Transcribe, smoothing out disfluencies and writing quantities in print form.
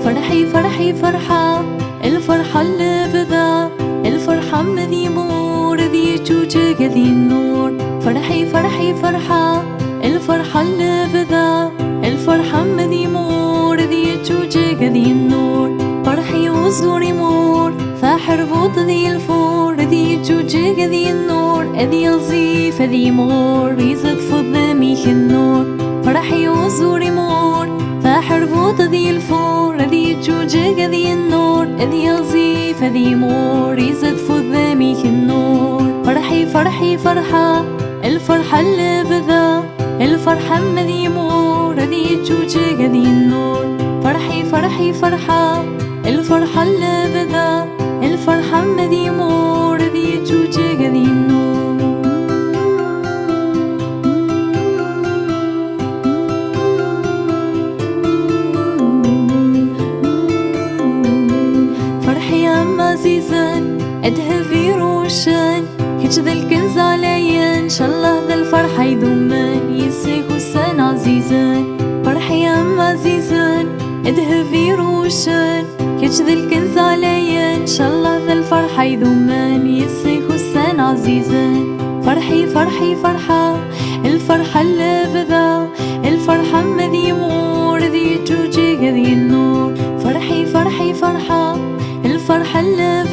فرحي فرحي فرحة، الفرحة اللي بذا، الفرحة مذي مور ذي جوجك ذي النور. فرحي فرحي فرحة، الفرحة اللي بذا، الفرحة مذي مور ذي جوجك ذي النور. فرحي وزوري مور فاحر بوط ذي الفور ذي جوجك ذي النور. ذي يصيف ذي مور يزد فضميك النور. فرحي وزوري مور فاحر بوط ذي الفور ذي جوجك ذي النور. ذي يصيف ذي مور يزد فضميك النور. فرحي فرحي فرحة، الفرحة اللي بذا، الفرحة مذي مور ذي جوجك ذي النور. فرحي فرحي فرحة، الفرحة اللي بذا، الفرحة مذي مور ذي جوجك ذي النور. فرحي أم عزيزا أدهفي روشن كجذا الكنز عليا إن شاء الله ذا الفرحة يذومن يسيك وسان عزيزا. فرحي أم عزيزا أدهفي روشن كجذا الكنز عليا إن شاء الله ذا الفرحة يذومن يسيك وسان عزيزا. فرحي فرحي فرحة، الفرحة اللي بذا، الفرحة مذي مور ذي جوجك ذي النور. فرحي فرحي فرحة، الفرحة اللي